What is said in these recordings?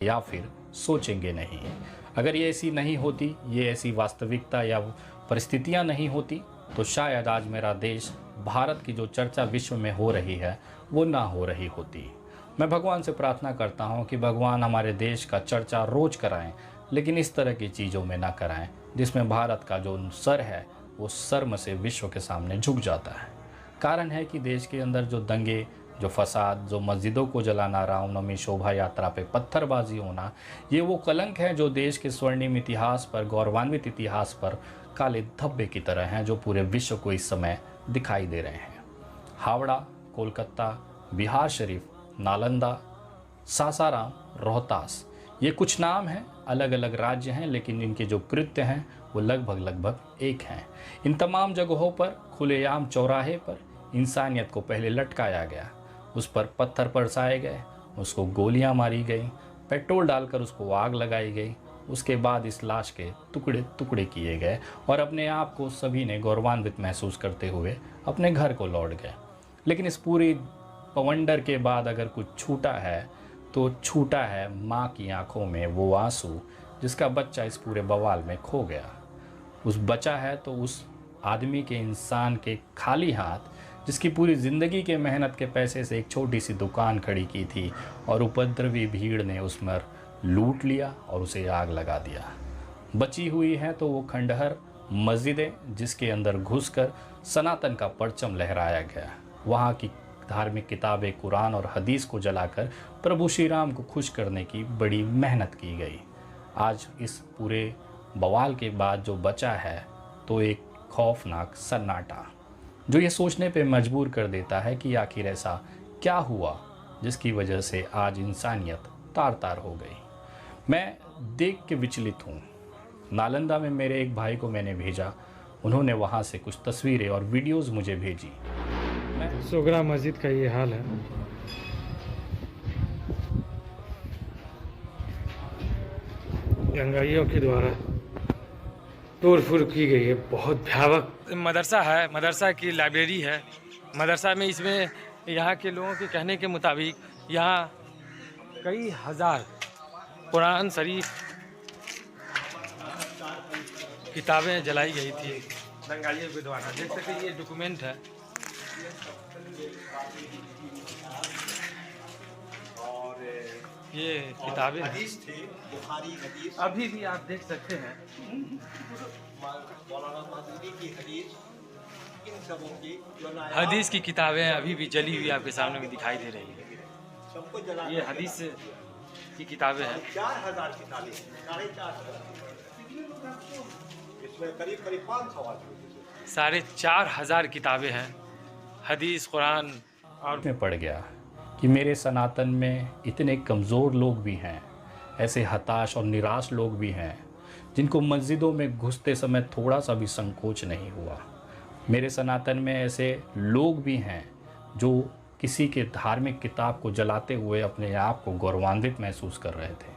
या फिर सोचेंगे नहीं। अगर ये ऐसी नहीं होती, ये ऐसी वास्तविकता या परिस्थितियां नहीं होती, तो शायद आज मेरा देश, भारत की जो चर्चा विश्व में हो रही है वो ना हो रही होती। मैं भगवान से प्रार्थना करता हूँ कि भगवान हमारे देश का चर्चा रोज कराएं, लेकिन इस तरह की चीज़ों में ना कराएं जिसमें भारत का जो सर है वो शर्म से विश्व के सामने झुक जाता है। कारण है कि देश के अंदर जो दंगे, जो फसाद, जो मस्जिदों को जलाना, रामनवमी शोभा यात्रा पे पत्थरबाजी होना, ये वो कलंक है जो देश के स्वर्णिम इतिहास पर, गौरवान्वित इतिहास पर काले धब्बे की तरह हैं, जो पूरे विश्व को इस समय दिखाई दे रहे हैं। हावड़ा, कोलकाता, बिहार शरीफ, नालंदा, सासाराम, रोहतास, ये कुछ नाम हैं, अलग अलग राज्य हैं, लेकिन इनके जो कृत्य हैं वो लगभग एक हैं। इन तमाम जगहों पर खुलेआम चौराहे पर इंसानियत को पहले लटकाया गया, उस पर पत्थर बरसाए गए, उसको गोलियां मारी गई, पेट्रोल डालकर उसको आग लगाई गई, उसके बाद इस लाश के टुकड़े टुकड़े किए गए और अपने आप को सभी ने गौरवान्वित महसूस करते हुए अपने घर को लौट गए। लेकिन इस पूरी पवंडर के बाद अगर कुछ छूटा है तो छूटा है माँ की आंखों में वो आंसू जिसका बच्चा इस पूरे बवाल में खो गया। उस बचा है तो उस आदमी के, इंसान के खाली हाथ, जिसकी पूरी ज़िंदगी के मेहनत के पैसे से एक छोटी सी दुकान खड़ी की थी और उपद्रवी भीड़ ने उसमें लूट लिया और उसे आग लगा दिया। बची हुई है तो वो खंडहर मस्जिदें जिसके अंदर घुसकर सनातन का परचम लहराया गया, वहाँ की धार्मिक किताबें कुरान और हदीस को जलाकर प्रभु श्री राम को खुश करने की बड़ी मेहनत की गई। आज इस पूरे बवाल के बाद जो बचा है तो एक खौफनाक सन्नाटा, जो ये सोचने पे मजबूर कर देता है कि आखिर ऐसा क्या हुआ जिसकी वजह से आज इंसानियत तार तार हो गई। मैं देख के विचलित हूँ। नालंदा में मेरे एक भाई को मैंने भेजा, उन्होंने वहाँ से कुछ तस्वीरें और वीडियोस मुझे भेजी। सोगरा मस्जिद का ये हाल है। दंगाइयों के द्वारा तोड़ फोड़ की गई है, बहुत भयावह। मदरसा है, मदरसा की लाइब्रेरी है। मदरसा में इसमें यहाँ के लोगों के कहने के मुताबिक यहाँ कई हजार कुरान शरीफ किताबें जलाई गई थी दंगाइयों के द्वारा। देख सकते हैं, ये डॉक्यूमेंट है। और ये किताबें हदीस थे, बुखारी हदीस अभी भी आप देख सकते हैं। हदीस की किताबें अभी भी जली हुई आपके सामने में दिखाई दे रही है। ये हदीस की किताबें हैं। 4000 किताबें, 4,500 इसमें करीब 4,500 किताबें हैं, हदीस, कुरान। और में पड़ गया कि मेरे सनातन में इतने कमज़ोर लोग भी हैं, ऐसे हताश और निराश लोग भी हैं जिनको मस्जिदों में घुसते समय थोड़ा सा भी संकोच नहीं हुआ। मेरे सनातन में ऐसे लोग भी हैं जो किसी के धार्मिक किताब को जलाते हुए अपने आप को गौरवान्वित महसूस कर रहे थे।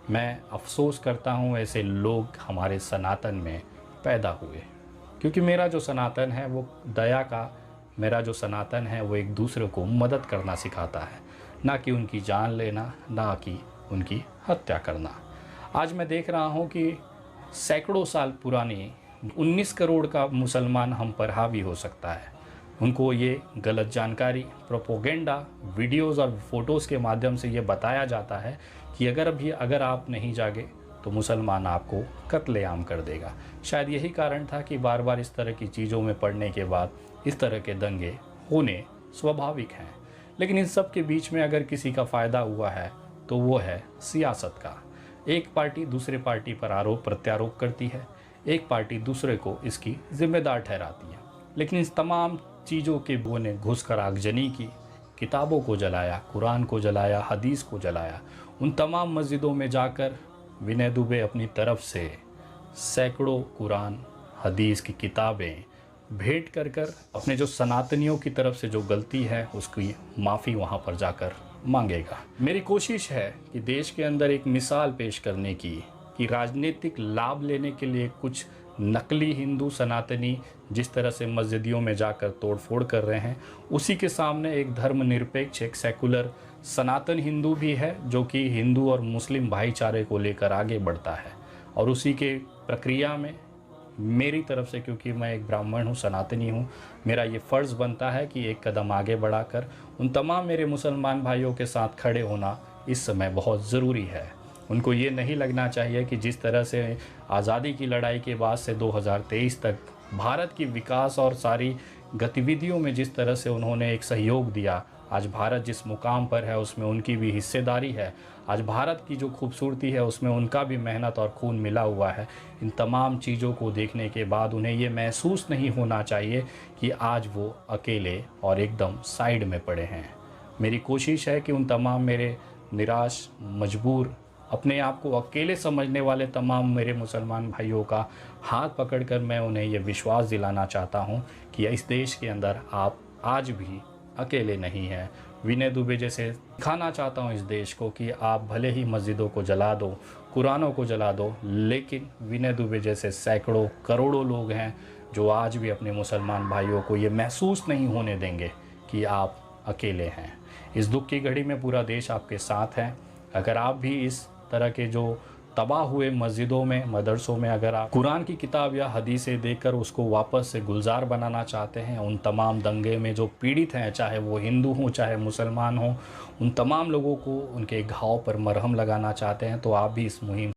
मैं अफसोस करता हूँ ऐसे लोग हमारे सनातन में पैदा हुए, क्योंकि मेरा जो सनातन है वो दया का, मेरा जो सनातन है वो एक दूसरे को मदद करना सिखाता है, ना कि उनकी जान लेना, ना कि उनकी हत्या करना। आज मैं देख रहा हूँ कि सैकड़ों साल पुरानी 19 करोड़ का मुसलमान हम पर हावी हो सकता है। उनको ये गलत जानकारी, प्रोपोगेंडा, वीडियोज़ और फोटोज़ के माध्यम से ये बताया जाता है कि अगर आप नहीं जागे तो मुसलमान आपको कत्लेआम कर देगा। शायद यही कारण था कि बार बार इस तरह की चीज़ों में पड़ने के बाद इस तरह के दंगे होने स्वाभाविक हैं। लेकिन इन सब के बीच में अगर किसी का फ़ायदा हुआ है तो वो है सियासत का। एक पार्टी दूसरे पार्टी पर आरोप प्रत्यारोप करती है, एक पार्टी दूसरे को इसकी जिम्मेदार ठहराती है। लेकिन इस तमाम चीज़ों के वो ने घुसकर आगजनी की, किताबों को जलाया, कुरान को जलाया, हदीस को जलाया। उन तमाम मस्जिदों में जाकर विनय दुबे अपनी तरफ से सैकड़ों कुरान हदीस की किताबें भेंट कर अपने जो सनातनियों की तरफ से जो गलती है उसकी माफ़ी वहाँ पर जाकर मांगेगा। मेरी कोशिश है कि देश के अंदर एक मिसाल पेश करने की, कि राजनीतिक लाभ लेने के लिए कुछ नकली हिंदू सनातनी जिस तरह से मस्जिदियों में जाकर तोड़फोड़ कर रहे हैं, उसी के सामने एक धर्मनिरपेक्ष, एक सेकुलर सनातन हिंदू भी है जो कि हिंदू और मुस्लिम भाईचारे को लेकर आगे बढ़ता है, और उसी के प्रक्रिया में मेरी तरफ से, क्योंकि मैं एक ब्राह्मण हूँ, सनातनी हूँ, मेरा ये फ़र्ज़ बनता है कि एक कदम आगे बढ़ाकर उन तमाम मेरे मुसलमान भाइयों के साथ खड़े होना इस समय बहुत ज़रूरी है। उनको ये नहीं लगना चाहिए कि जिस तरह से आज़ादी की लड़ाई के बाद से 2023 तक भारत की विकास और सारी गतिविधियों में जिस तरह से उन्होंने एक सहयोग दिया, आज भारत जिस मुकाम पर है उसमें उनकी भी हिस्सेदारी है। आज भारत की जो खूबसूरती है उसमें उनका भी मेहनत और खून मिला हुआ है। इन तमाम चीज़ों को देखने के बाद उन्हें ये महसूस नहीं होना चाहिए कि आज वो अकेले और एकदम साइड में पड़े हैं। मेरी कोशिश है कि उन तमाम मेरे निराश, मजबूर, अपने आप को अकेले समझने वाले तमाम मेरे मुसलमान भाइयों का हाथ पकड़कर मैं उन्हें ये विश्वास दिलाना चाहता हूँ कि इस देश के अंदर आप आज भी अकेले नहीं हैं। विनय दुबे जैसे दिखाना चाहता हूँ इस देश को कि आप भले ही मस्जिदों को जला दो, कुरानों को जला दो, लेकिन विनय दुबे जैसे सैकड़ों करोड़ों लोग हैं जो आज भी अपने मुसलमान भाइयों को ये महसूस नहीं होने देंगे कि आप अकेले हैं। इस दुख की घड़ी में पूरा देश आपके साथ है। अगर आप भी इस तरह के जो तबाह हुए मस्जिदों में, मदरसों में अगर आप कुरान की किताब या हदीसें देखकर उसको वापस से गुलजार बनाना चाहते हैं, उन तमाम दंगे में जो पीड़ित हैं, चाहे वो हिंदू हों चाहे मुसलमान हों, उन तमाम लोगों को उनके घाव पर मरहम लगाना चाहते हैं, तो आप भी इस मुहिम